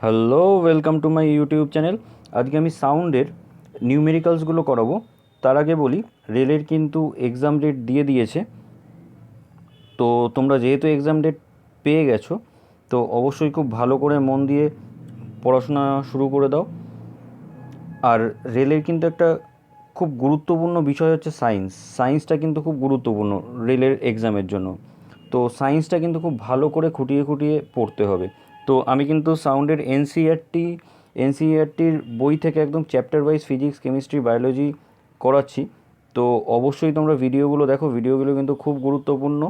Hello, welcome to my YouTube channel. আজকে আমি সাউন্ডের নিউমেরিক্যালসগুলো করাবো। তার আগে বলি, রেলের কিন্তু এক্সাম ডেট দিয়ে দিয়েছে। তো তোমরা যেহেতু এক্সাম ডেট পেয়ে গেছো, তো অবশ্যই খুব ভালো করে মন দিয়ে পড়াশোনা শুরু করে দাও। আর রেলের কিন্তু একটা খুব গুরুত্বপূর্ণ বিষয় হচ্ছে সায়েন্স। সায়েন্সটা কিন্তু খুব গুরুত্বপূর্ণ রেলের এক্সামের জন্য। তো সায়েন্সটা কিন্তু খুব ভালো করে খুঁটিয়ে খুঁটিয়ে পড়তে হবে। তো আমি কিন্তু সাউন্ডের এনসিইআরটির বই থেকে একদম chapter wise physics, chemistry, biology করাচ্ছি। তো অবশ্যই তোমরা ভিডিওগুলো দেখো, ভিডিওগুলো কিন্তু খুব গুরুত্বপূর্ণ।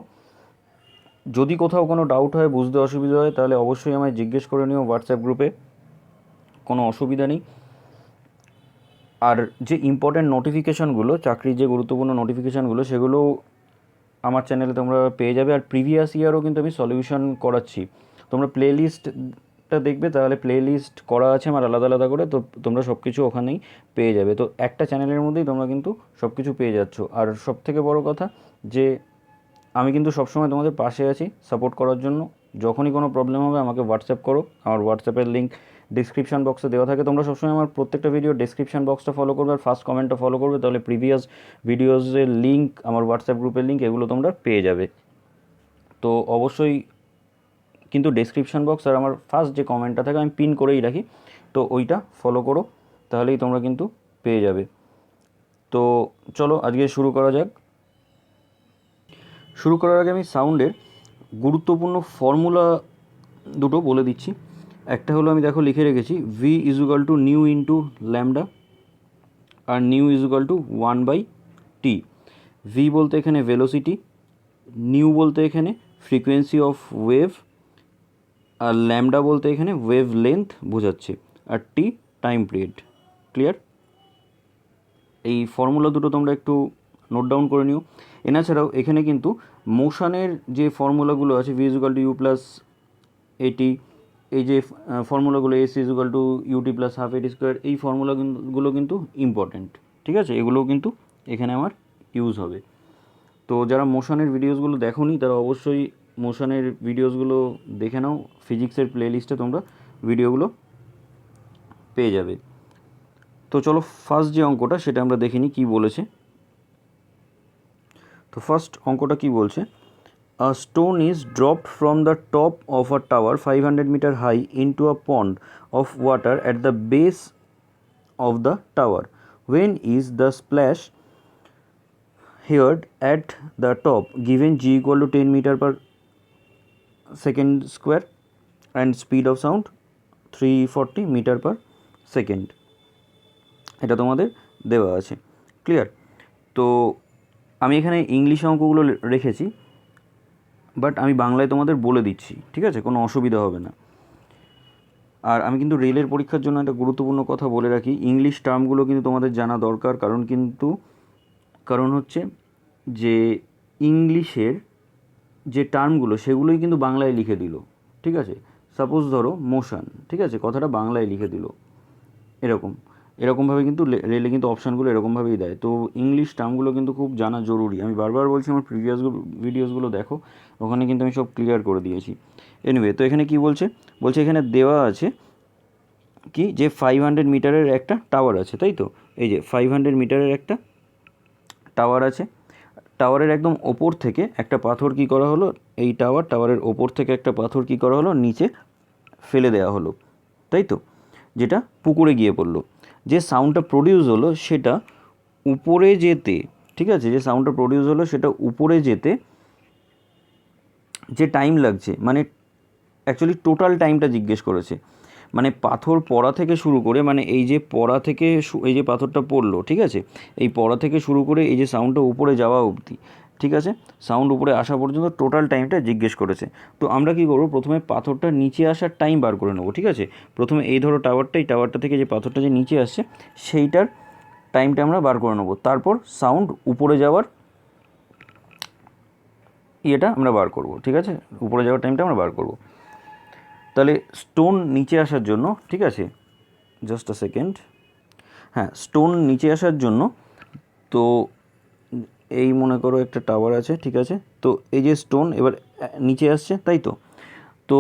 যদি কোথাও কোনো ডাউট হয়, বুঝতে অসুবিধা হয়, তাহলে অবশ্যই আমায় জিজ্ঞেস করে নিও হোয়াটসঅ্যাপ গ্রুপে, কোনো অসুবিধা নেই। আর যে ইম্পর্ট্যান্ট নোটিফিকেশানগুলো, চাকরির যে গুরুত্বপূর্ণ নোটিফিকেশানগুলো, সেগুলো আমার চ্যানেলে তোমরা পেয়ে যাবে। আর প্রিভিয়াস ইয়ারও কিন্তু আমি সলিউশন করাচ্ছি। তোমরা প্লে লিস্টটা দেখবে, তাহলে প্লে লিস্ট করা আছে আমার আলাদা আলাদা করে। তো তোমরা সব কিছু ওখানেই পেয়ে যাবে। তো একটা চ্যানেলের মধ্যেই তোমরা কিন্তু সব কিছু পেয়ে যাচ্ছ। আর সবথেকে বড় কথা যে আমি কিন্তু সবসময় তোমাদের পাশে আছি সাপোর্ট করার জন্য। যখনই কোনো প্রবলেম হবে আমাকে হোয়াটসঅ্যাপ করো। আমার হোয়াটসঅ্যাপের লিঙ্ক ডিসক্রিপশান বক্সে দেওয়া থাকে। তোমরা সবসময় আমার প্রত্যেকটা ভিডিও ডিসক্রিপশান বক্সটা ফলো করবে আর ফার্স্ট কমেন্টটা ফলো করবে, তাহলে প্রিভিয়াস ভিডিওসের লিঙ্ক, আমার হোয়াটসঅ্যাপ গ্রুপের লিঙ্ক, এগুলো তোমরা পেয়ে যাবে। তো অবশ্যই কিন্তু ডেসক্রিপশান বক্স আর আমার ফার্স্ট যে কমেন্টটা থাকে আমি পিন করেই রাখি, তো ওইটা ফলো করো, তাহলেই তোমরা কিন্তু পেয়ে যাবে। তো চলো আজকে শুরু করা যাক। শুরু করার আগে আমি সাউন্ডের গুরুত্বপূর্ণ ফর্মুলা দুটো বলে দিচ্ছি। একটা হলো, আমি দেখো লিখে রেখেছি, V equal to nu into lambda, আর nu equal to 1/t। V বলতে এখানে ভেলোসিটি, নিউ বলতে এখানে ফ্রিকোয়েন্সি অফ ওয়েভ, আর ল্যামডা বলতে এখানে ওয়েভ লেন্থ বোঝাচ্ছে, আর টি টাইম পিরিয়ড। ক্লিয়ার? এই ফর্মুলা দুটো তোমরা একটু নোট ডাউন করে নিও। এছাড়াও এখানে কিন্তু মোশনের যে ফর্মুলাগুলো আছে, V equal to u plus at, এই যে ফর্মুলাগুলো, S is equal to UT plus half এটি স্কোয়ার, এই ফর্মুলাগুলো কিন্তু ইম্পর্ট্যান্ট। ঠিক আছে? এগুলোও কিন্তু এখানে আমার ইউজ হবে। তো যারা মোশনের ভিডিওসগুলো দেখোনি, তারা অবশ্যই মোশনের ভিডিওসগুলো দেখে নাও। ফিজিক্সের প্লে লিস্টে তোমরা ভিডিওগুলো পেয়ে যাবে। তো চলো ফার্স্ট যে অঙ্কটা, সেটা আমরা দেখে নিই কী বলেছে। তো ফার্স্ট অঙ্কটা কী বলছে, A stone is dropped from the top of a tower 500 meter high into a pond of water at the base of the tower. When is the splash heard at the top? Given g equal to 10 meter per second square and speed of sound 340 meter per second. এটা তোমাদের দেওয়া আছে। Clear? তো আমি এখানে English অঙ্কগুলো রেখেছি, but আমি বাংলায় তোমাদের বলে দিচ্ছি, ঠিক আছে? কোনো অসুবিধা হবে না। আর আমি কিন্তু রেলের পরীক্ষার জন্য একটা গুরুত্বপূর্ণ কথা বলে রাখি, ইংলিশ টার্মগুলো কিন্তু তোমাদের জানা দরকার। কারণ হচ্ছে যে ইংলিশের যে টার্মগুলো, সেগুলোই কিন্তু বাংলায় লিখে দিল। ঠিক আছে? সাপোজ ধরো মোশন, ঠিক আছে, কথাটা বাংলায় লিখে দিল, এরকমভাবে কিন্তু রেলে কিন্তু অপশানগুলো এরকমভাবেই দেয়। তো ইংলিশ টার্মগুলো কিন্তু খুব জানা জরুরি। আমি বারবার বলছি, আমার প্রিভিয়াস ভিডিওসগুলো দেখো, ওখানে কিন্তু আমি সব ক্লিয়ার করে দিয়েছি। এনিওয়ে, তো এখানে কি বলছে, এখানে দেওয়া আছে কি, যে 500 মিটারের একটা টাওয়ার আছে, তাই তো? এই যে 500 মিটারের একটা টাওয়ার আছে। টাওয়ারের একদম ওপর থেকে একটা পাথর কী করা হলো, এই টাওয়ারের ওপর থেকে একটা পাথর কী করা হলো, নিচে ফেলে দেওয়া হলো, তাই তো? যেটা পুকুরে গিয়ে পড়লো। যে সাউন্ডটা প্রডিউস হলো সেটা উপরে যেতে, ঠিক আছে, যে সাউন্ডটা প্রডিউস হলো সেটা উপরে যেতে যে টাইম লাগছে, মানে অ্যাকচুয়ালি টোটাল টাইমটা জিজ্ঞেস করেছে। মানে পাথর পড়া থেকে শুরু করে, মানে এই যে পড়া থেকে এই যে পাথরটা পড়লো, ঠিক আছে, এই পড়া থেকে শুরু করে এই যে সাউন্ডটা উপরে যাওয়া অবধি, ঠিক আছে, সাউন্ড উপরে আসা পর্যন্ত টোটাল টাইমটা জিজ্ঞেস করেছে। তো আমরা কী করবো, প্রথমে পাথরটা নিচে আসার টাইম বার করে নেবো, ঠিক আছে? প্রথমে এই ধরো টাওয়ারটা, এই টাওয়ারটা থেকে যে পাথরটা যে নিচে আসছে, সেইটার টাইমটা আমরা বার করে নেবো। তারপর সাউন্ড উপরে যাওয়ার ইয়েটা আমরা বার করব, ঠিক আছে? উপরে যাওয়ার টাইমটা আমরা বার করব। তাহলে স্টোন নিচে আসার জন্য, ঠিক আছে, জাস্ট আ সেকেন্ড, হ্যাঁ, স্টোন নিচে আসার জন্য, তো এই মনে করো একটা টাওয়ার আছে, ঠিক আছে, তো এই যে স্টোন এবার নিচে আসছে, তাই তো? তো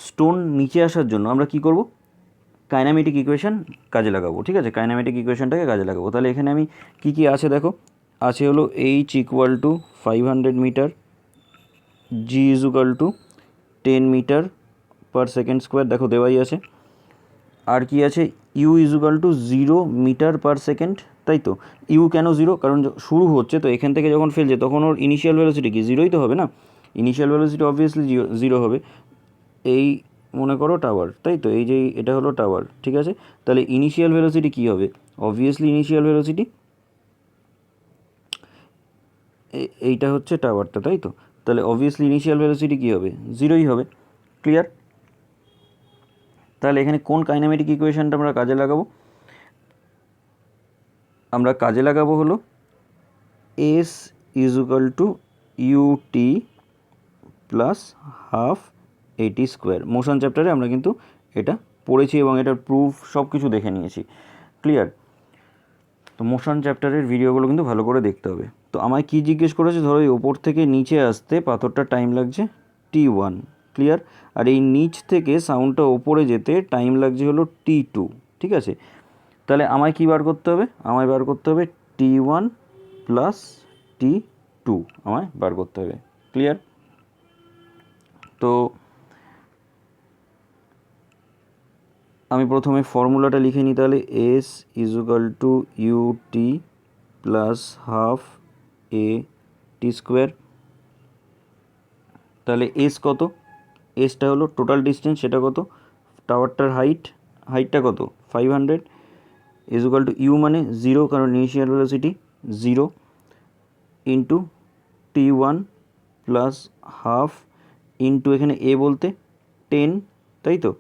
স্টোন নিচে আসার জন্য আমরা কি করব, কাইনামেটিক ইকুয়েশন কাজে লাগাবো। ঠিক আছে, কাইনামেটিক ইকুয়েশনটাকে কাজে লাগাবো। তাহলে এখানে আমি কি কি আছে দেখো, আছে হলো H equal to 500 metre, G equal to 10 metre per second square, দেখো দেওয়াই আছে। আর কি আছে, U equal to 0 metre per second, তাই তো। ইউ কেন 0, কারণ শুরু হচ্ছে তো এখান থেকে যখন ফেলছে তখন ওর ইনিশিয়াল ভেলোসিটি কি 0ই তো হবে না, ইনিশিয়াল ভেলোসিটি অবভিয়াসলি 0 হবে। এই মনে করো টাওয়ার, তাই তো, এই যে এটা হলো টাওয়ার, ঠিক আছে। তাহলে ইনিশিয়াল ভেলোসিটি কী হবে, অবভিয়াসলি ইনিশিয়াল ভেলোসিটি, এইটা হচ্ছে টাওয়ারটা, তাই তো। তাহলে অবভিয়াসলি ইনিশিয়াল ভেলোসিটি কী হবে, 0ই হবে। ক্লিয়ার। তাহলে এখানে কোন কাইনেমেটিক ইকুয়েশনটা আমরা কাজে লাগাবো, আমরা কাজে লাগাবো হলো S equal to UT plus half এটি স্কোয়ার। মোশন চ্যাপ্টারে আমরা কিন্তু এটা পড়েছি এবং এটার প্রুফ সব কিছু দেখে নিয়েছি। ক্লিয়ার। তো মোশন চ্যাপ্টারের ভিডিওগুলো কিন্তু ভালো করে দেখতে হবে। তো আমায় কি জিজ্ঞেস করেছে, ধরো এই ওপর থেকে নিচে আসতে পাথরটা টাইম লাগছে T1। ক্লিয়ার। আর এই নিচ থেকে সাউন্ডটা ওপরে যেতে টাইম লাগছে হলো T2। ঠিক আছে, তাহলে আমায় কি বার করতে হবে, আমায় বার করতে হবে T1 প্লাস T2 আমায় বার করতে হবে। ক্লিয়ার। তো আমি প্রথমে ফর্মুলাটা লিখে নিই, তাহলে S equal to UT plus half a t square. তাহলে এস কত, এসটা হলো টোটাল ডিস্টেন্স, সেটা কত, টাওয়ারটার হাইটটা কত 500, ইকুয়াল টু ইউ মানে 0 কারণ initial velocity 0 into T1 plus half into এখানে এ বলতে 10, তাই তো,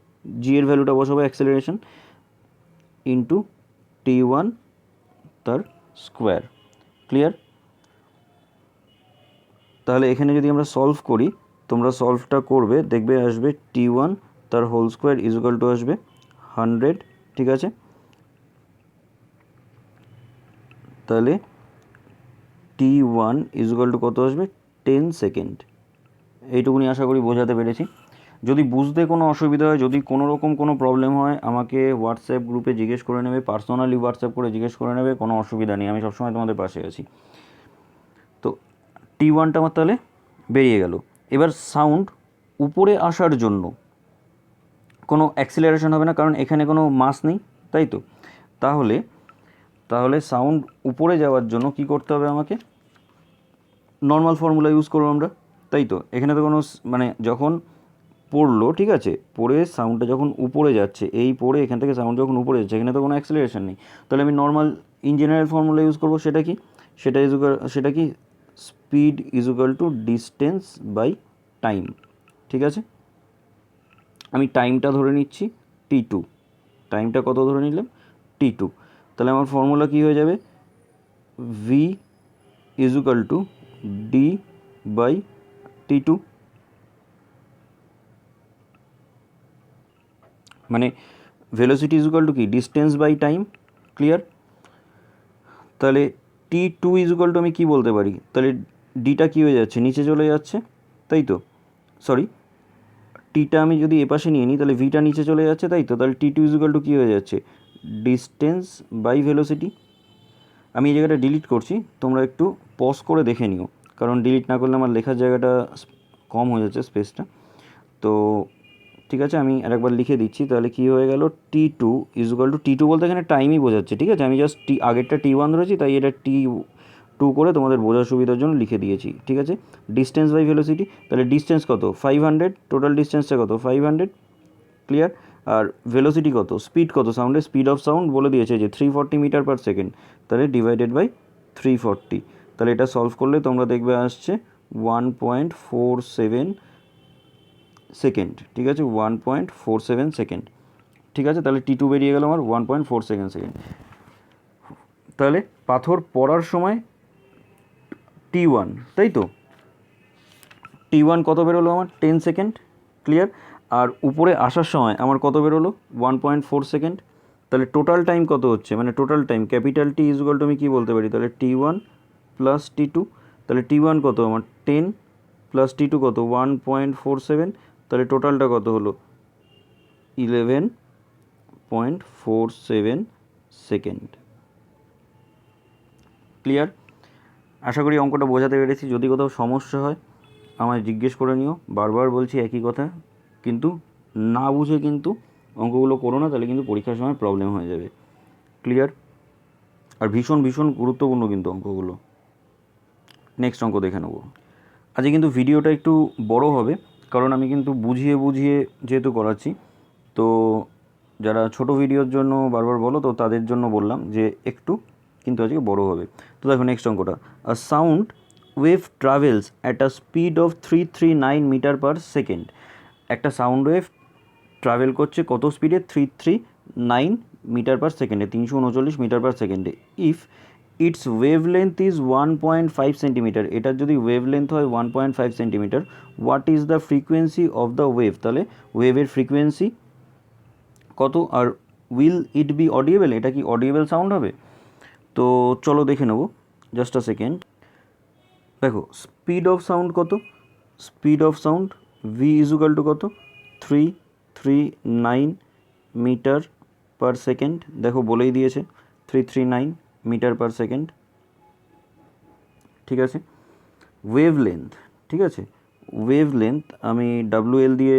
জি এর ভ্যালুটা বসাবো অ্যাক্সেলারেশন, ইন্টু T1 তার স্কোয়ার। ক্লিয়ার। তাহলে এখানে যদি আমরা সলভ করি, তোমরা সলভটা করবে দেখবে আসবে T1 তার হোল স্কোয়ার ইকুয়াল টু আসবে 100। ঠিক আছে, তাহলে T1 ইকুয়াল টু কত আসবে 10 সেকেন্ড। এইটুকুনি আশা করি বোঝাতে পেরেছি। যদি বুঝতে কোনো অসুবিধা হয়, যদি কোনো রকম কোনো প্রবলেম হয়, আমাকে হোয়াটসঅ্যাপ গ্রুপে জিজ্ঞেস করে নেবে, পার্সোনালি হোয়াটসঅ্যাপ করে জিজ্ঞেস করে নেবে, কোনো অসুবিধা নেই, আমি সবসময় তোমাদের পাশে আছি। তো T1টা আমার তাহলে বেরিয়ে গেল। এবার সাউন্ড উপরে আসার জন্য কোনো অ্যাক্সিলারেশন হবে না, কারণ এখানে কোনো মাস নেই, তাই তো। তাহলে সাউন্ড উপরে যাওয়ার জন্য কি করতে হবে, আমাকে নর্মাল ফর্মুলা ইউজ করবো আমরা, তাই তো। এখানে তো কোনো মানে যখন পড়লো, ঠিক আছে, পড়ে সাউন্ডটা যখন উপরে যাচ্ছে, এই পড়ে এখান থেকে সাউন্ড যখন উপরে যাচ্ছে, এখানে তো কোনো অ্যাক্সিলারেশন নেই, তাহলে আমি normal in general formula use করবো। সেটা কি speed equal to distance by time. ঠিক আছে, আমি টাইমটা ধরে নিচ্ছি T2, টাইমটা কত ধরে নিলাম T2। তাহলে আমার ফর্মুলা কী হয়ে যাবে, V equal to d by T2, মানে ভেলোসিটি ইকুয়াল টু কি ডিস্টেন্স বাই টাইম। ক্লিয়ার। তাহলে T2 ইকুয়াল টু আমি কী বলতে পারি, তাহলে ডিটা কী হয়ে যাচ্ছে, নিচে চলে যাচ্ছে, তাই তো, সরি, টিটা আমি যদি এপাশে নিয়ে নিই তাহলে ভিটা নিচে চলে যাচ্ছে, তাই তো। তাহলে T2 ইকুয়াল টু কী হয়ে যাচ্ছে, ডিস্টেন্স বাই ভেলোসিটি। আমি এই জায়গাটা ডিলিট করছি, তোমরা একটু পজ করে দেখে নিও, কারণ ডিলিট না করলে আমার লেখার জায়গাটা কম হয়ে যাচ্ছে, স্পেসটা। তো ঠিক আছে, আমি আরেকবার লিখে দিচ্ছি, তাহলে কী হয়ে গেল, T2 ইকুয়াল টু, T2 বলতে এখানে টাইমই বোঝাচ্ছে, ঠিক আছে, আমি জাস্ট আগেরটা T1 ধরেছি, তাই এটা T2 করে তোমাদের বোঝার সুবিধার জন্য লিখে দিয়েছি। ঠিক আছে, ডিস্টেন্স বাই ভেলোসিটি, তাহলে ডিস্টেন্স কত 500, টোটাল ডিস্টেন্সটা কত 500। ক্লিয়ার। আর ভেলোসিটি কত, স্পিড কত, সাউন্ডের স্পিড অফ সাউন্ড বলে দিয়েছে যে 340 মিটার পার সেকেন্ড, তাহলে ডিভাইডেড বাই 340। তাহলে এটা সলভ করলে তোমরা দেখবে আসছে 1.47 সেকেন্ড। ঠিক আছে, 1.47 সেকেন্ড। ঠিক আছে, তাহলে T2 বেরিয়ে গেল আমার 1.47 সেকেন্ড। তাহলে পাথর পড়ার সময় T1, তাই তো, T1 কত বেরোলো আমার 10 সেকেন্ড। ক্লিয়ার। আর উপরে আসার সময় আমার কত বেরোলো 1.4 সেকেন্ড। তাহলে টোটাল টাইম কত হচ্ছে, মানে total time capital T equal to আমি কী বলতে পারি, তাহলে T1 প্লাস T2। তাহলে T1 কত আমার 10 প্লাস T2 কত 1.47, তাহলে টোটালটা কত হলো 11.47 সেকেন্ড। ক্লিয়ার? আশা করি অঙ্কটা বোঝাতে পেরেছি। যদি কোথাও সমস্যা হয় আমায় জিজ্ঞেস করে নিও, বারবার বলছি একই কথা, কিন্তু না বুঝে কিন্তু অঙ্কগুলো করো না, তাহলে কিন্তু পরীক্ষার সময় প্রবলেম হয়ে যাবে। ক্লিয়ার? আর ভীষণ ভীষণ গুরুত্বপূর্ণ কিন্তু অঙ্কগুলো। নেক্সট অঙ্ক দেখে নেব। আজকে কিন্তু ভিডিওটা একটু বড় হবে, কারণ আমি কিন্তু বুঝিয়ে বুঝিয়ে যেহেতু করাচ্ছি, তো যারা ছোট ভিডিওর জন্য বারবার বলো, তো তাদের জন্য বললাম যে একটু কিন্তু আজকে বড় হবে। তো দেখো নেক্সট অঙ্কটা, a sound wave travels at a speed of 339 metre per second. একটা সাউন্ড ওয়েভ ট্রাভেল করছে কত স্পিডে? 339 মিটার পার সেকেন্ডে, 339 মিটার পার সেকেন্ডে। If its wave length is 1.5 centimetre, এটার যদি ওয়েভ লেন্থ হয় 1.5 centimetre, what is the frequency of the wave? তাহলে ওয়েভের ফ্রিকোয়েন্সি কত, আর উইল ইট বি অডিয়েবল, এটা কি অডিয়েবল সাউন্ড হবে? তো চলো দেখে নেবো, জাস্ট আ সেকেন্ড। দেখো স্পিড অফ সাউন্ড কত? Speed of sound V equal to কত? 339 মিটার পার সেকেন্ড। দেখো বলেই দিয়েছে 339 মিটার পার সেকেন্ড, ঠিক আছে। ওয়েভ লেন্থ, ঠিক আছে, ওয়েভ লেন্থ আমি WL দিয়ে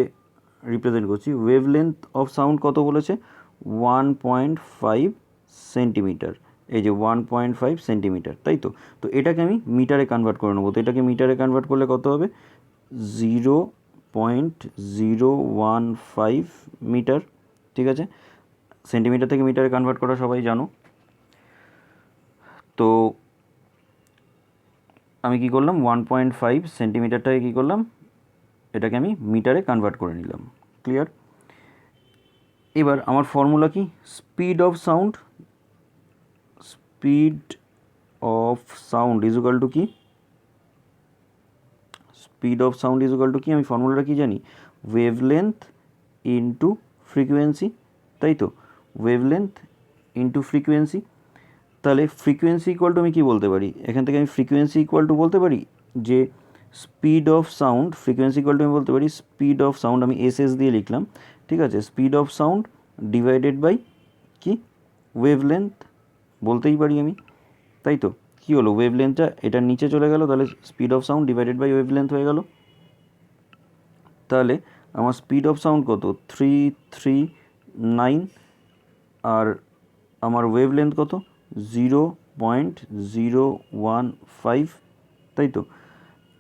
রিপ্রেজেন্ট করছি। ওয়েভ লেন্থ অফ সাউন্ড কত বলেছে? 1.5 সেন্টিমিটার। এই যে 1.5 সেন্টিমিটার, তাই তো। তো এটাকে আমি মিটারে কনভার্ট করে নেবো। তো এটাকে মিটারে কনভার্ট করলে কত হবে? 0.015 মিটার, ঠিক আছে। সেন্টিমিটার থেকে মিটারে কনভার্ট করা সবাই জানো। তো আমি কি করলাম, 1.5 সেন্টিমিটারটাকে কী করলাম, এটাকে আমি মিটারে কনভার্ট করে নিলাম। ক্লিয়ার? এবার আমার ফর্মুলা কি? Speed of sound, speed of sound is equal to কি? Speed of sound is equal to কি? আমি ফর্মুলাটা কি জানি? ওয়েভ লেন্থ ইন্টু ফ্রিকোয়েন্সি, তাই তো। Wave length into frequency. তাহলে ফ্রিকোয়েন্সি ইকুয়াল টু আমি কী বলতে পারি? এখান থেকে আমি ফ্রিকোয়েন্সি ইকুয়াল টু বলতে পারি যে speed of sound, frequency equal to আমি বলতে পারি স্পিড অফ সাউন্ড, আমি SS দিয়ে লিখলাম, ঠিক আছে। Speed of sound divided by কি? ওয়েভ লেন্থ বলতেই পারি আমি, তাই তো। কী হলো, ওয়েভ লেন্থটা এটার নিচে চলে গেল, তাহলে speed of sound divided by wave length হয়ে গেল। তাহলে আমার স্পিড অফ সাউন্ড কত? 339, আর আমার ওয়েভ লেন্থ কত? 0.015, তাই তো।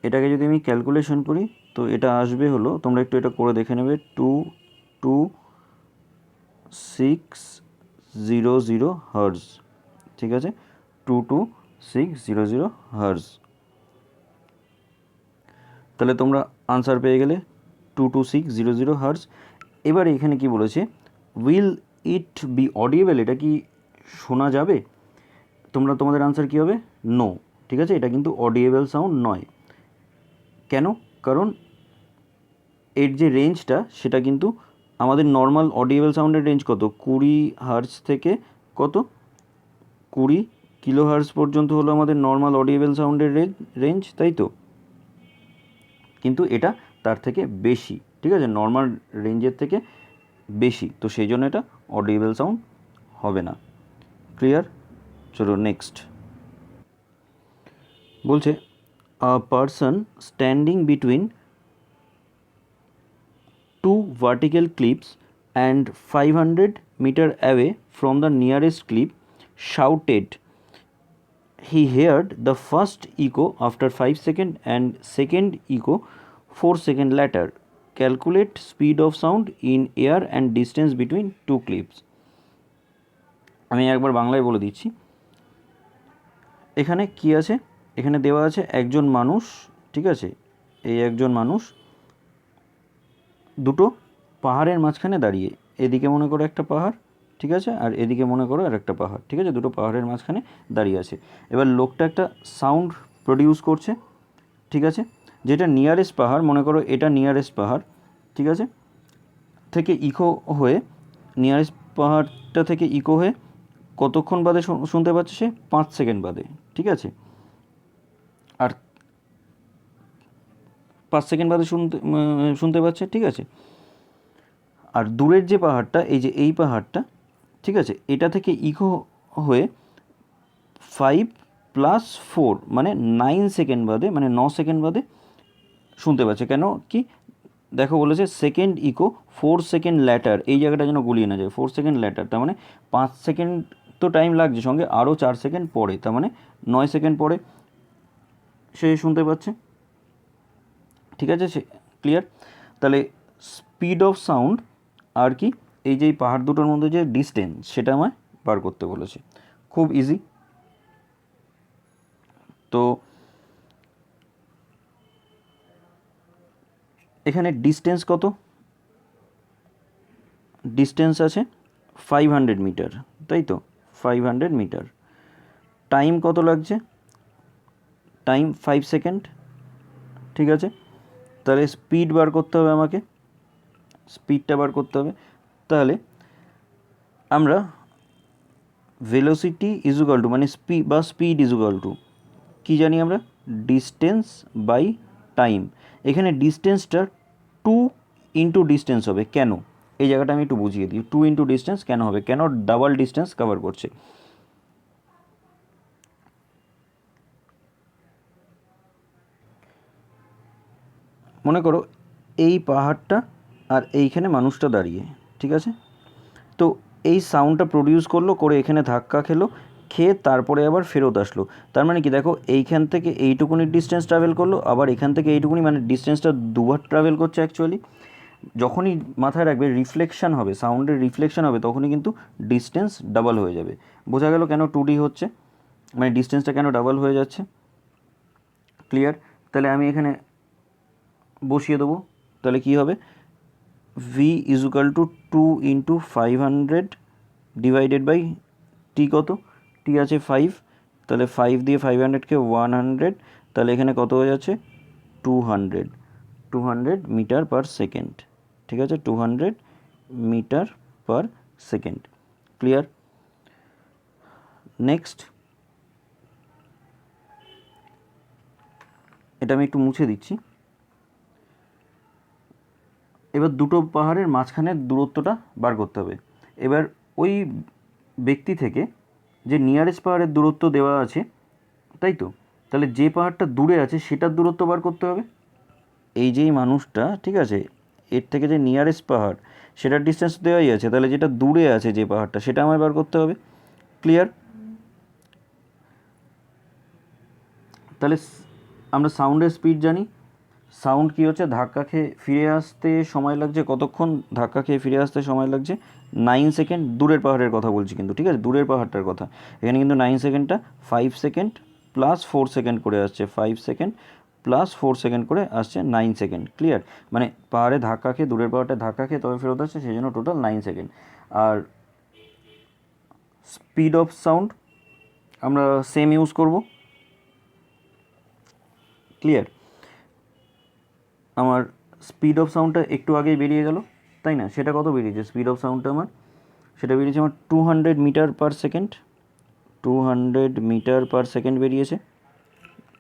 এটাকে যদি আমি ক্যালকুলেশন করি, তো এটা আসবে হলো, তোমরা একটু এটা করে দেখে নেবে, 22600 হার্জ, ঠিক আছে, 22600 হার্জ। তাহলে তোমরা আনসার পেয়ে গেলে 22600 হার্জ। এবার এখানে কি বলেছে? উইল ইট বি অডিয়েবল, এটা কি শোনা যাবে? তোমাদের আনসার কী হবে? নো, ঠিক আছে, এটা কিন্তু অডিয়েবল সাউন্ড নয়। কেন? কারণ এর যে রেঞ্জটা সেটা কিন্তু আমাদের নর্মাল অডিয়েবল সাউন্ডের রেঞ্জ কত? 20 হার্জ থেকে কত? 20 কিলো হার্জ পর্যন্ত হলো আমাদের নর্মাল অডিয়েবল সাউন্ডের রেঞ্জ, তাই তো। কিন্তু এটা তার থেকে বেশি, ঠিক আছে, নর্মাল রেঞ্জের থেকে বেশি, তো সেই জন্য এটা অডিয়েবল সাউন্ড হবে না। ক্লিয়ার? চলো নেক্সট। বলছে আ person standing between two vertical cliffs and 500 meter away from the nearest cliff shouted. He heard the first echo after 5 seconds and second echo 4 seconds later. Calculate speed of sound in air and distance between two cliffs. আমি একবার বাংলায় বলে দিচ্ছি। এখানে কি আছে? এখানে দেওয়া আছে একজন মানুষ, ঠিক আছে, এই একজন মানুষ দুটো পাহাড়ের মাঝখানে দাঁড়িয়ে, এদিকে মনে করো একটা পাহাড়, ঠিক আছে, আর এদিকে মনে করো আর একটা পাহাড়, ঠিক আছে, দুটো পাহাড়ের মাঝখানে দাঁড়িয়ে আছে। এবার লোকটা একটা সাউন্ড প্রডিউস করছে, ঠিক আছে, যেটা নিয়ারেস্ট পাহাড়, মনে করো এটা নিয়ারেস্ট পাহাড়, ঠিক আছে, থেকে ইকো হয়ে, নিয়ারেস্ট পাহাড়টা থেকে ইকো হয়ে কতক্ষণ বাদে শুনতে পাচ্ছে সে? 5 সেকেন্ড বাদে, ঠিক আছে। আর 5 সেকেন্ড বাদে শুনতে পাচ্ছে, ঠিক আছে। আর দূরের যে পাহাড়টা, এই যে এই পাহাড়টা, ঠিক আছে, এটা থেকে ইকো হয়ে 5+4 মানে 9 সেকেন্ড বাদে, মানে 9 সেকেন্ড বাদে শুনতে পাচ্ছে। কেন কি দেখো বলেছে সেকেন্ড ইকো 4 সেকেন্ড ল্যাটার, এই জায়গাটা যেন গুলিয়ে না যায়, 4 সেকেন্ড ল্যাটার, তার মানে 5 সেকেন্ড তো টাইম লাগছে, সঙ্গে আরও 4 সেকেন্ড পরে, তার মানে 9 সেকেন্ড পরে সে শুনতে পাচ্ছে। ঠিক আছে, সে ক্লিয়ার। তাহলে স্পিড অফ সাউন্ড আর কি, এই যে পাহাড় দুটোর মধ্যে যে ডিস্টেন্স সেটা আমায় বার করতে বলেছে, খুব ইজি। তো এখানে ডিস্টেন্স কত, ডিস্টেন্স আছে 500 মিটার, তাই তো 500 মিটার। টাইম কত লাগছে, টাইম 5 সেকেন্ড, ঠিক আছে। তাহলে স্পিড বার করতে হবে আমাকে, স্পিডটা বার করতে হবে। তাহলে আমরা ভেলোসিটি ইজুকাল টু মানে স্পিড ইজুকাল টু কী জানি আমরা, ডিস্টেন্স বাই টাইম। এখানে ডিস্টেন্সটা 2 ইন্টু ডিস্টেন্স হবে, কেন এই জায়গাটা আমি একটু বুঝিয়ে দিই। 2 ইন্টু ডিস্টেন্স কেন হবে, কেন ডাবল ডিস্টেন্স কভার করছে। মনে করো এই পাহাড়টা আর এইখানে মানুষটা দাঁড়িয়ে, ঠিক আছে। তো এই সাউন্ডটা প্রডিউস করলো, করে এখানে ধাক্কা খেলো, খেয়ে তারপরে আবার ফেরত আসলো। তার মানে কি দেখো, এইখান থেকে এইটুকুনি ডিস্টেন্স ট্রাভেল করলো, আবার এখান থেকে এইটুকুনি, মানে ডিস্টেন্সটা দুবার ট্রাভেল করছে অ্যাকচুয়ালি। যখনই মাথায় রাখবে রিফ্লেকশান হবে, সাউন্ডের রিফ্লেকশান হবে, তখনই কিন্তু ডিস্টেন্স ডাবল হয়ে যাবে। বোঝা গেল কেন 2D হচ্ছে, মানে ডিস্টেন্সটা কেন ডাবল হয়ে যাচ্ছে। ক্লিয়ার। তাহলে আমি এখানে বসিয়ে দেবো, তাহলে কী হবে, V equal to 2 into 500 divided by T, কত টি আছে 5, তাহলে 5 দিয়ে 500কে 100, তাহলে এখানে কত হয়ে যাচ্ছে 200 মিটার পার সেকেন্ড, ঠিক আছে, 200 metre per second. Clear. Next, এটা আমি একটু মুছে দিচ্ছি। এবার দুটো পাহাড়ের মাঝখানের দূরত্বটা বার করতে হবে। এবার ওই ব্যক্তি থেকে যে নিয়ারেস্ট পাহাড়ের দূরত্ব দেওয়া আছে, তাই তো, তাহলে যে পাহাড়টা দূরে আছে সেটার দূরত্ব বার করতে হবে। এই যেই মানুষটা, ঠিক আছে, এর থেকে যে নিয়ারেস্ট পাহাড় সেটার ডিস্টেন্স দেওয়াই আছে, তাহলে যেটা দূরে আছে যে পাহাড়টা সেটা আমায় বার করতে হবে। ক্লিয়ার। তাহলে আমরা সাউন্ডের স্পিড জানি, সাউন্ড কী হচ্ছে, ধাক্কা খেয়ে ফিরে আসতে সময় লাগছে কতক্ষণ, ধাক্কা খেয়ে ফিরে আসতে সময় লাগছে 9 সেকেন্ড। দূরের পাহাড়ের কথা বলছি কিন্তু, ঠিক আছে, দূরের পাহাড়টার কথা। এখানে কিন্তু 9 সেকেন্ডটা 5 সেকেন্ড প্লাস 4 সেকেন্ড করে আসছে, 5 সেকেন্ড প্লাস 4 সেকেন্ড করে আসছে 9 সেকেন্ড। ক্লিয়ার। মানে পাহাড়ে ধাক্কা খেয়ে, দূরের পাহাড়টা ধাক্কা খেয়ে তবে ফেরত আসছে, সেই জন্য টোটাল 9 সেকেন্ড। আর স্পিড অফ সাউন্ড আমরা সেম ইউজ করব। ক্লিয়ার। আমার স্পিড অফ সাউন্ডটা একটু আগেই বেরিয়ে গেল, তাই না, সেটা কত বেরিয়েছে স্পিড অফ সাউন্ডটা আমার, সেটা বেরিয়েছে আমার 200 metre per second, 200 metre per second বেরিয়েছে,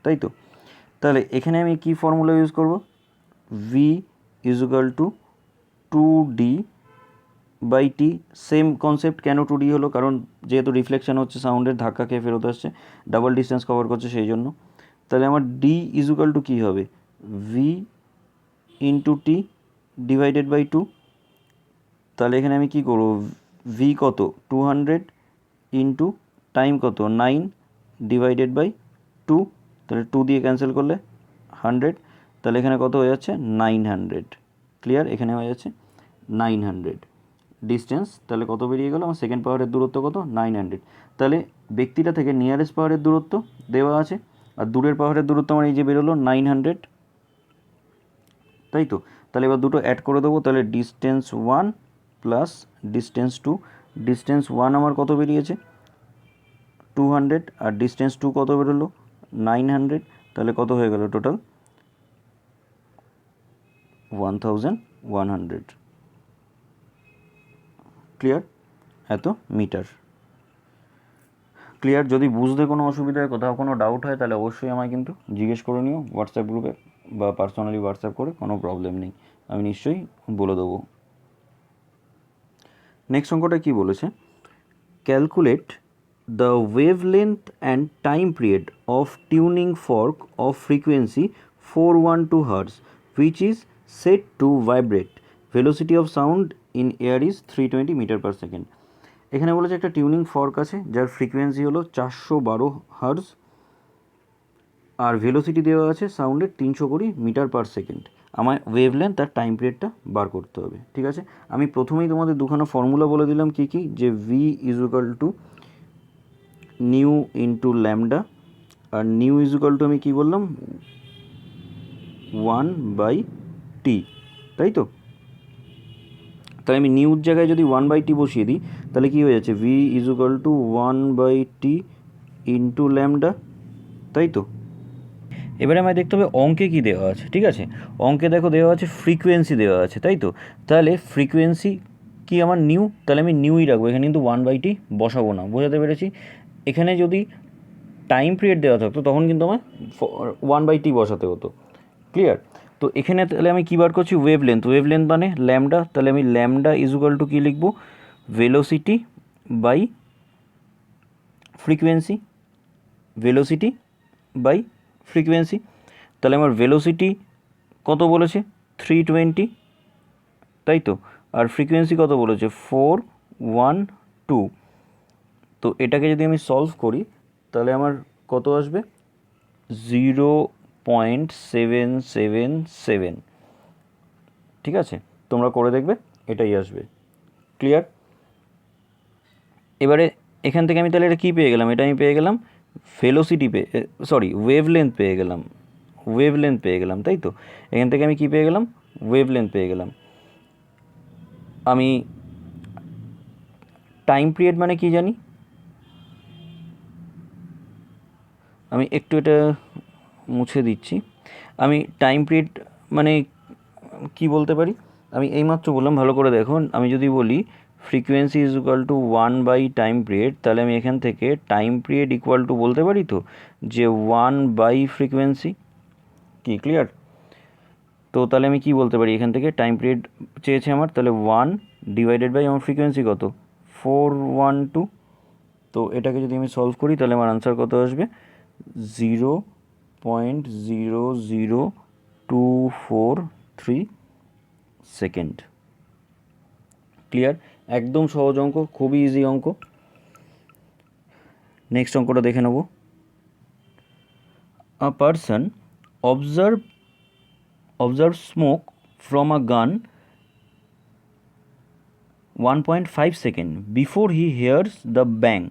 তাই তো। তাহলে এখানে আমি কি ফর্মুলা ইউজ করব, V equal to 2D by T. Same concept, কেন 2D হলো, কারণ যেহেতু রিফ্লেকশান হচ্ছে সাউন্ডের, ধাক্কা খেয়ে ফেরত আসছে, ডাবল ডিস্টেন্স কভার করছে সেই জন্য। তাহলে আমার ডি ইজুকাল টু কী হবে, V into T divided by 2। তাহলে এখানে আমি কী করব, ভি কত 200 ইন্টু টাইম কত 9 ডিভাইডেড বাই 2, তাহলে 2 দিয়ে ক্যান্সেল করলে 100, তাহলে এখানে কত হয়ে যাচ্ছে 900। ক্লিয়ার। এখানে হয়ে যাচ্ছে 900 ডিস্টেন্স। তাহলে কত বেরিয়ে গেল আমার, সেকেন্ড পাহাড়ের দূরত্ব কত 900। তাহলে ব্যক্তিটা থেকে নিয়ারেস্ট পাহাড়ের দূরত্ব দেওয়া আছে, আর দূরের পাহাড়ের দূরত্ব আমার এই যে বেরোলো 900, তাই তো। তাহলে এবার দুটো অ্যাড করে দেবো, তাহলে ডিস্টেন্স 1 প্লাস ডিস্টেন্স 2। ডিস্টেন্স 1 আমার কত বেরিয়েছে 200, আর ডিস্টেন্স 2 কত বেরোলো 900, তাহলে কত হয়ে গেল টোটাল 1100। ক্লিয়ার। এত মিটার। ক্লিয়ার। যদি বুঝতে কোনো অসুবিধা হয়, কোথাও কোনো ডাউট হয়, তাহলে অবশ্যই আমায় কিন্তু জিজ্ঞেস করে নিও হোয়াটসঅ্যাপ গ্রুপে বা পার্সোনালি হোয়াটসঅ্যাপ করে, কোনো প্রবলেম নেই, আমি নিশ্চয়ই বলে দেবো। নেক্সট অঙ্কটা কী বলেছে, calculate the wavelength and time period of tuning fork of frequency 412 hertz which is set to vibrate, velocity of sound in air is 320 metre per second. এখানে বলেছে একটা টিউনিং ফর্ক আছে যার ফ্রিকোয়েন্সি হলো 412 হার্জ আর velocity দেওয়া আছে সাউন্ডের 320 metre per second. আমায় ওয়েভলেন্থ আর টাইম পিরিয়ডটা বার করতে হবে। ঠিক আছে, আমি প্রথমেই তোমাদের দুখানা ফর্মুলা বলে দিলাম কী কী, যে V is equal to nu into lambda, আর নিউ ইজ ইকুয়াল টু আমি কী বললাম 1/t, তাই তো? তাহলে আমি নিউর জায়গায় যদি 1/t বসিয়ে দিই তাহলে কী হয়ে যাচ্ছে, V is equal two 1/t into lambda, তাই তো? এবারে আমায় দেখতে হবে অঙ্কে কী দেওয়া আছে। ঠিক আছে, অঙ্কে দেখো দেওয়া আছে ফ্রিকোয়েন্সি দেওয়া আছে, তাই তো? তাহলে ফ্রিকোয়েন্সি কি আমার নিউ, তাহলে আমি নিউই রাখবো, এখানে কিন্তু 1/t বসাবো না। বোঝাতে পেরেছি? এখানে যদি টাইম পিরিয়ড দেওয়া থাকতো তখন কিন্তু আমার 1/t বসাতে হতো। ক্লিয়ার? তো এখানে তাহলে আমি কী বার করছি, ওয়েভলেন্থ। ওয়েভলেন্থ মানে ল্যামডা, তাহলে আমি ল্যামডা ইজ ইকুয়াল টু কী লিখবো, velocity by frequency, velocity by frequency. তাহলে আমার ভেলোসিটি কত বলেছে 320, তাই তো? আর ফ্রিকোয়েন্সি কত বলেছে 412। তো এটাকে যদি আমি সলভ করি তাহলে আমার কত আসবে 0.777। ঠিক আছে, তোমরা করে দেখবে, এটাই আসবে। ক্লিয়ার? এবারে এখান থেকে আমি তাহলে এটা কী পেয়ে গেলাম, এটা আমি পেয়ে গেলাম ভেলোসিটি ওয়েভলেন্থ পেয়ে গেলাম, ওয়েভলেন্থ পেয়ে গেলাম, তাই তো? এখান থেকে আমি কী পেয়ে গেলাম, ওয়েভলেন্থ পেয়ে গেলাম। আমি টাইম পিরিয়ড মানে কি জানি, আমি একটু এটা মুছে দিচ্ছি। আমি টাইম পিরিয়ড মানে কি বলতে পারি, আমি এইমাত্র বললাম, ভালো করে দেখো। আমি যদি বলি frequency is equal to time period, তাহলে আমি এখান থেকে টাইম পিরিয়ড ইকুয়াল টু বলতে পারি তো যে 1/ফ্রিকোয়েন্সি। কি ক্লিয়ার? তো তাহলে আমি কি বলতে পারি, এখান থেকে টাইম পিরিয়ড চেয়েছে আমার, তাহলে 1 ডিভাইডেড বাই আমার ফ্রিকোয়েন্সি কত 412। তো এটাকে যদি আমি সলভ করি তাহলে আমার আনসার কত আসবে 0.00243 সেকেন্ড। ক্লিয়ার? একদম সহজ অঙ্ক, খুবই ইজি অঙ্ক। নেক্সট অঙ্কটা দেখে নেব। আ person observe smoke from a gun 1.5 second before he hears the bang.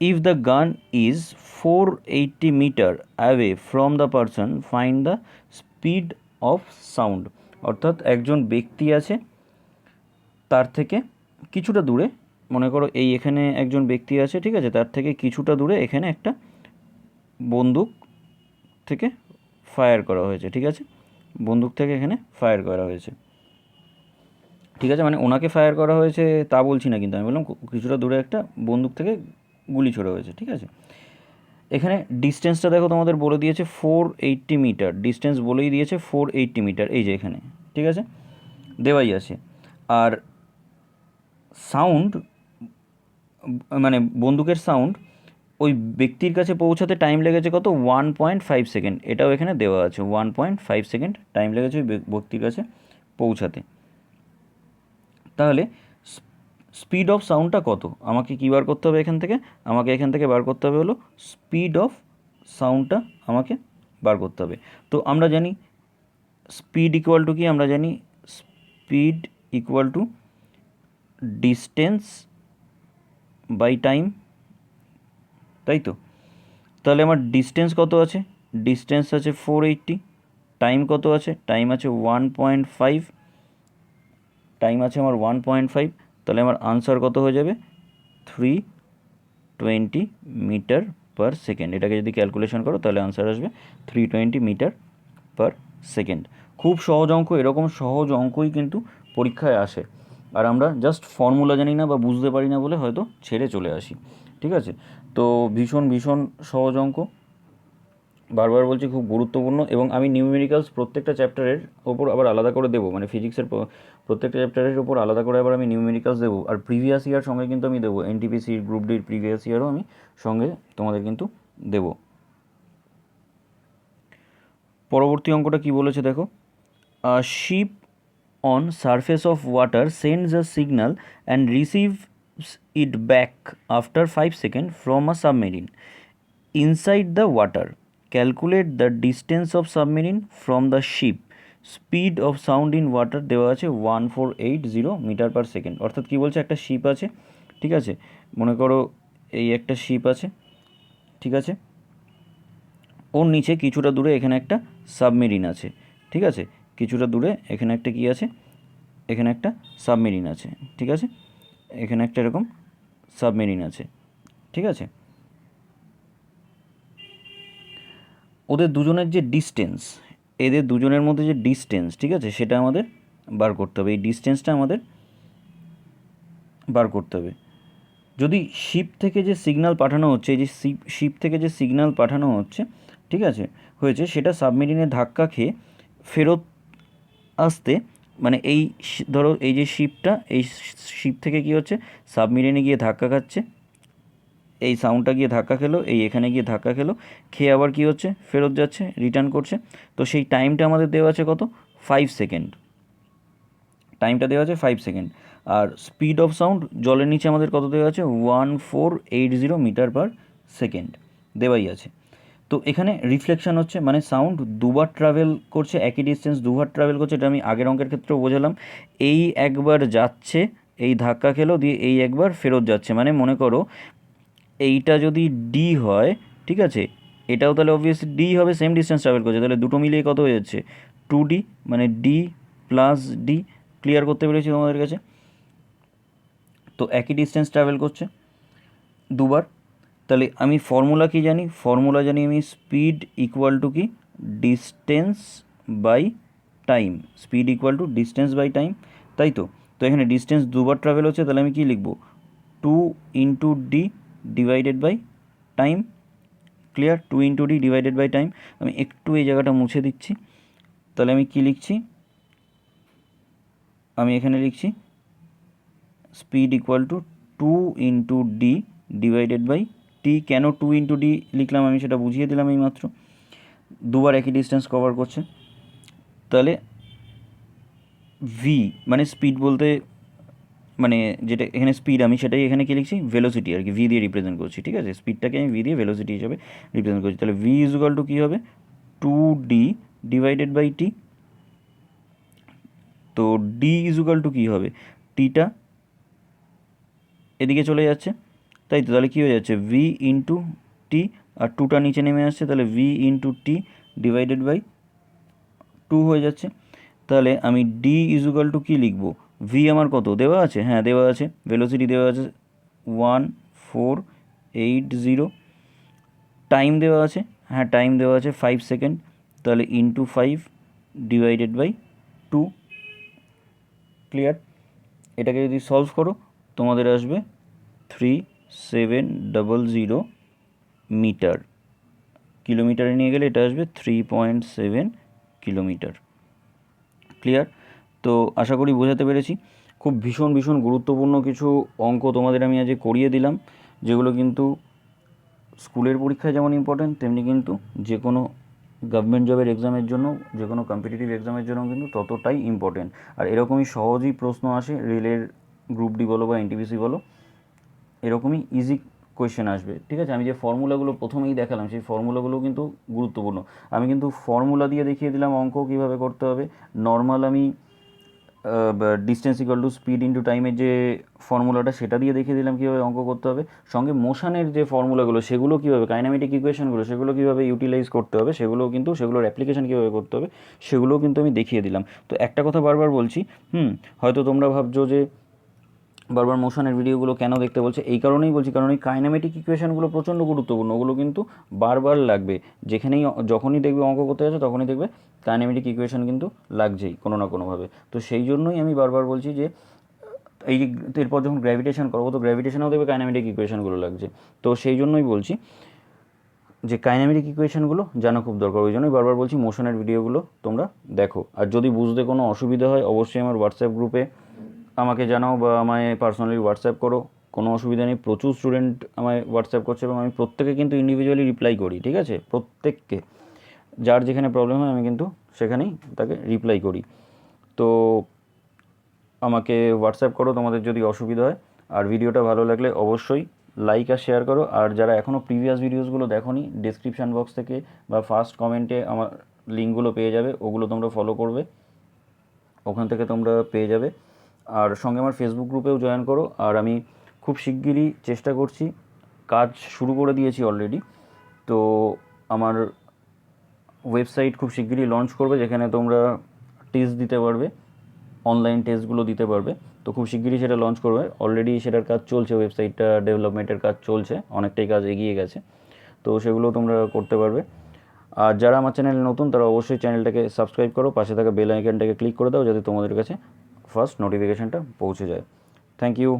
If the gun is 480 meter away from the person, find the speed of sound. অর্থাৎ একজন ব্যক্তি আছে, তার থেকে কিছুটা দূরে, মনে করো এই এখানে একজন ব্যক্তি আছে, ঠিক আছে, তার থেকে কিছুটা দূরে এখানে একটা বন্দুক থেকে ফায়ার করা হয়েছে। ঠিক আছে, বন্দুক থেকে এখানে ফায়ার করা হয়েছে। ঠিক আছে, মানে ওনাকে ফায়ার করা হয়েছে তা বলছি না, কিন্তু আমি বললাম কিছুটা দূরে একটা বন্দুক থেকে গুলি ছোড়া হয়েছে। ঠিক আছে, এখানে ডিস্টেন্সটা দেখো তোমাদের বলে দিয়েছে 480 মিটার, ডিস্টেন্স বলেই দিয়েছে 480 মিটার, এই যে এখানে। ঠিক আছে, দেওয়াই আছে। আর সাউন্ড মানে বন্দুকের সাউন্ড ওই ব্যক্তির কাছে পৌঁছাতে টাইম লেগেছে কত 1.5 সেকেন্ড, এটাও এখানে দেওয়া আছে 1.5 সেকেন্ড টাইম লেগেছে ওই ব্যক্তির কাছে পৌঁছাতে। তাহলে স্পিড অফ সাউন্ডটা কত আমাকে কী বার করতে হবে, এখান থেকে বার করতে হবে হলো স্পিড অফ সাউন্ডটা আমাকে বার করতে হবে। তো আমরা জানি স্পিড ইকুয়াল টু কি, আমরা জানি speed equal to distance by time, তাই তো? তাহলে আমার ডিস্টেন্স কত আছে, ডিস্টেন্স আছে 480, টাইম কত আছে, টাইম আছে 1.5, টাইম আছে আমার 1.5, তাহলে আমার আনসার কত হয়ে যাবে 320 মিটার পার সেকেন্ড। এটাকে যদি ক্যালকুলেশন করো তাহলে আনসার আসবে 320 মিটার পার সেকেন্ড। খুব সহজ অঙ্ক, এরকম সহজ অঙ্কই কিন্তু পরীক্ষায় আসে, আর আমরা জাস্ট ফর্মুলা জানি না বা বুঝতে পারি না বলে হয়তো ছেড়ে চলে আসি। ঠিক আছে, তো ভীষণ ভীষণ সহজ অঙ্ক, বারবার বলছি খুব গুরুত্বপূর্ণ। এবং আমি নিউমেরিক্যালস প্রত্যেকটা চ্যাপ্টারের ওপর আবার আলাদা করে দেবো, মানে ফিজিক্সের প্রত্যেকটা চ্যাপ্টারের ওপর আলাদা করে আবার আমি নিউমেরিক্যালস দেবো। আর প্রিভিয়াস ইয়ার সঙ্গে কিন্তু আমি দেবো, এনটিপিসির গ্রুপ ডির প্রিভিয়াস ইয়ারও আমি সঙ্গে তোমাদের কিন্তু দেবো। পরবর্তী অঙ্কটা কি বলেছে দেখো, sheep on surface of water sends a signal and receives it back after 5 seconds from a submarine inside the water. Calculate the distance of submarine from the ship. Speed of sound in water দেওয়া আছে 1480 metre per second. অর্থাৎ কী বলছে, একটা sheep আছে, ঠিক আছে, মনে করো এই একটা শিপ আছে, ঠিক আছে, ওর নিচে কিছুটা দূরে এখানে একটা সাবমেরিন আছে, ঠিক আছে, কিছুটা দূরে এখানে একটা কি আছে, এখানে একটা সাবমেরিন আছে, ঠিক আছে, এখানে একটা এরকম সাবমেরিন আছে, ঠিক আছে। ওদের দুজনের যে ডিস্টেন্স, এদের দুজনের মধ্যে যে ডিস্টেন্স, ঠিক আছে, সেটা আমাদের বার করতে হবে। এই ডিস্টেন্সটা আমাদের বার করতে হবে। যদি শিপ থেকে যে সিগন্যাল পাঠানো হচ্ছে, এই যে শিপ থেকে যে সিগন্যাল পাঠানো হচ্ছে, ঠিক আছে, হয়েছে, সেটা সাবমেরিনে ধাক্কা খেয়ে ফেরত আসতে, মানে এই ধরো এই যে শিপটা, এই শিপ থেকে কী হচ্ছে, সাবমেরিনে গিয়ে ধাক্কা খাচ্ছে, এই সাউন্ডটা গিয়ে ধাক্কা খেলো, এই এখানে গিয়ে ধাক্কা খেলো, খেয়ে আবার কী হচ্ছে, ফেরত যাচ্ছে, রিটার্ন করছে। তো সেই টাইমটা আমাদের দেওয়া আছে কত, 5 সেকেন্ড, টাইমটা দেওয়া আছে 5 সেকেন্ড। আর স্পিড অফ সাউন্ড জলের নিচে আমাদের কত দেওয়া আছে, 1480 মিটার পার সেকেন্ড দেওয়াই আছে। তো এখানে রিফ্লেকশান হচ্ছে, মানে সাউন্ড দুবার ট্রাভেল করছে, একই ডিস্টেন্স দুবার ট্রাভেল করছে, এটা আমি আগের অঙ্কের ক্ষেত্রেও বোঝালাম। এই একবার যাচ্ছে, এই ধাক্কা খেলো, দিয়ে এই একবার ফেরত যাচ্ছে, মানে মনে করো এইটা যদি ডি হয়, ঠিক আছে, এটাও তাহলে অবভিয়াসলি ডি হবে, সেম ডিস্টেন্স ট্রাভেল করছে, তাহলে দুটো মিলিয়ে কত হয়ে যাচ্ছে, 2D, মানে ডি প্লাস ডি। ক্লিয়ার করতে পেরেছি তোমাদের কাছে? তো একই ডিস্টেন্স ট্রাভেল করছে দুবার। তাহলে আমি ফর্মুলা কি জানি, ফর্মুলা জানি আমি, স্পিড ইকুয়াল টু কি, distance by time, speed equal to distance by time, তাই তো। তো এখানে ডিস্টেন্স দুবার ট্রাভেল হচ্ছে, তাহলে আমি কি লিখবো, 2 into D divided by time. Clear, 2 into D divided by time. আমি একটু এই জায়গাটা মুছে দিচ্ছি, তাহলে আমি কি লিখছি, আমি এখানে লিখছি speed equal to 2 into D divided by T. কেন 2 ইন্টু ডি লিখলাম আমি সেটা বুঝিয়ে দিলাম এই মাত্র, দুবার একই ডিস্টেন্স কভার করছে। তাহলে ভি মানে স্পিড বলতে, মানে যেটা এখানে স্পিড, আমি সেটাই এখানে কি লিখছি, ভেলোসিটি আর কি, ভি দিয়ে রিপ্রেজেন্ট করছি, ঠিক আছে, স্পিডটাকে আমি ভি দিয়ে ভেলোসিটি হিসাবে রিপ্রেজেন্ট করছি। তাহলে ভি ইজ ইকুয়াল টু কী হবে, 2D ডিভাইডেড বাই টি। তো ডি ইজ ইকুয়াল টু কী হবে, টিটা এদিকে চলে যাচ্ছে, তাই তো। তাহলে কী হয়ে যাচ্ছে, ভি ইন্টু টি, আর টুটা নিচে নেমে আসছে, তাহলে V into T divided by 2 হয়ে যাচ্ছে। তাহলে আমি ডি ইজ ইকুয়াল টু কী লিখবো, ভি আমার কত দেওয়া আছে, হ্যাঁ দেওয়া আছে, ভেলোসিটি দেওয়া আছে 1480, টাইম দেওয়া আছে, হ্যাঁ টাইম দেওয়া আছে 5 সেকেন্ড, তাহলে ইন্টু 5 ডিভাইডেড বাই 2। ক্লিয়ার? এটাকে যদি সলভ করো তোমাদের আসবে 3700 মিটার, কিলোমিটারে নিয়ে গেলে এটা আসবে 3.7 কিলোমিটার। ক্লিয়ার? তো আশা করি বোঝাতে পেরেছি। খুব ভীষণ ভীষণ গুরুত্বপূর্ণ কিছু অঙ্ক তোমাদের আমি আজ করিয়ে দিলাম, যেগুলো কিন্তু স্কুলের পরীক্ষায় যেমন ইম্পর্টেন্ট, তেমনি কিন্তু যে কোনো গভর্নমেন্ট জবের এক্সামের জন্য, যে কোনো কম্পিটিটিভ এক্সামের জন্য কিন্তু ততটাই ইম্পর্টেন্ট। আর এরকমই সহজেই প্রশ্ন আসে, রেলের গ্রুপ ডি বলো বা এনটিপিসি বলো, এরকমই ইজি কোয়েশ্চেন আসবে, ঠিক আছে। আমি যে ফর্মুলাগুলো প্রথমেই দেখালাম, সেই ফর্মুলাগুলো কিন্তু গুরুত্বপূর্ণ। আমি কিন্তু ফর্মুলা দিয়ে দেখিয়ে দিলাম অঙ্ক কীভাবে করতে হবে। নর্মাল আমি distance equal to speed into টাইমের যে ফর্মুলাটা, সেটা দিয়ে দেখিয়ে দিলাম কীভাবে অঙ্ক করতে হবে। সঙ্গে মোশনের যে ফর্মুলাগুলো, সেগুলো কীভাবে, কাইনামেটিক ইকুয়েশনগুলো, সেগুলো কীভাবে ইউটিলাইজ করতে হবে, সেগুলোও কিন্তু, সেগুলোর অ্যাপ্লিকেশন কীভাবে করতে হবে, সেগুলোও কিন্তু আমি দেখিয়ে দিলাম। তো একটা কথা বারবার বলছি, হয়তো তোমরা ভাবছো যে বারবার মোশনের ভিডিওগুলো কেন দেখতে বলছে, এই কারণেই বলছি, কারণ এই কাইনামেটিক ইকুয়েশনগুলো প্রচণ্ড গুরুত্বপূর্ণ, ওগুলো কিন্তু বারবার লাগবে। যেখানেই, যখনই দেখবে অঙ্ক করতে যাচ্ছে, তখনই দেখবে কাইনামেটিক ইকুয়েশন কিন্তু লাগছেই কোনো না কোনোভাবে। তো সেই জন্যই আমি বারবার বলছি যে এই যে এরপর যখন গ্র্যাভিটেশন করবো, তো গ্র্যাভিটেশনেও দেখবে কাইনামেটিক ইকুয়েশনগুলো লাগছে। তো সেই জন্যই বলছি যে কাইনেমেটিক ইকুয়েশনগুলো জানা খুব দরকার। ওই জন্যই বারবার বলছি মোশনের ভিডিওগুলো তোমরা দেখো। আর যদি বুঝতে কোনো অসুবিধা হয় অবশ্যই আমার হোয়াটসঅ্যাপ গ্রুপে আমাকে জানাও বা আমায় পার্সোনালি হোয়াটসঅ্যাপ করো, কোনো অসুবিধা নেই। প্রচুর স্টুডেন্ট আমায় হোয়াটসঅ্যাপ করছে এবং আমি প্রত্যেকে কিন্তু ইন্ডিভিজুয়ালি রিপ্লাই করি, ঠিক আছে? প্রত্যেককে, যার যেখানে প্রবলেম হয় আমি কিন্তু সেখানেই তাকে রিপ্লাই করি। তো আমাকে হোয়াটসঅ্যাপ করো তোমাদের যদি অসুবিধা হয়। আর ভিডিওটা ভালো লাগলে অবশ্যই লাইক আর শেয়ার করো। আর যারা এখনও প্রিভিয়াস ভিডিওসগুলো দেখোনি, ডেসক্রিপশান বক্স থেকে বা ফার্স্ট কমেন্টে আমার লিঙ্কগুলো পেয়ে যাবে, ওগুলো তোমরা ফলো করবে, ওখান থেকে তোমরা পেয়ে যাবে। আর সঙ্গে আমার ফেসবুক গ্রুপেও জয়েন করো। আর আমি খুব শিগগিরই চেষ্টা করছি, কাজ শুরু করে দিয়েছি অলরেডি, তো আমার ওয়েবসাইট খুব শিগগিরই লঞ্চ করবে যেখানে তোমরা টেস্ট দিতে পারবে, অনলাইন টেস্টগুলো দিতে পারবে। তো খুব শিগগিরই সেটা লঞ্চ করবে, অলরেডি সেটার কাজ চলছে, ওয়েবসাইটটা ডেভেলপমেন্টের কাজ চলছে, অনেকটাই কাজ এগিয়ে গেছে, তো সেগুলো তোমরা করতে পারবে। আর যারা আমার চ্যানেলে নতুন তারা অবশ্যই চ্যানেলটাকে সাবস্ক্রাইব করো, পাশে থাকা বেল আইকনটাকে ক্লিক করে দাও যাতে তোমাদের কাছে ফার্স্ট নোটিফিকেশানটা পৌঁছে যায়। Thank you.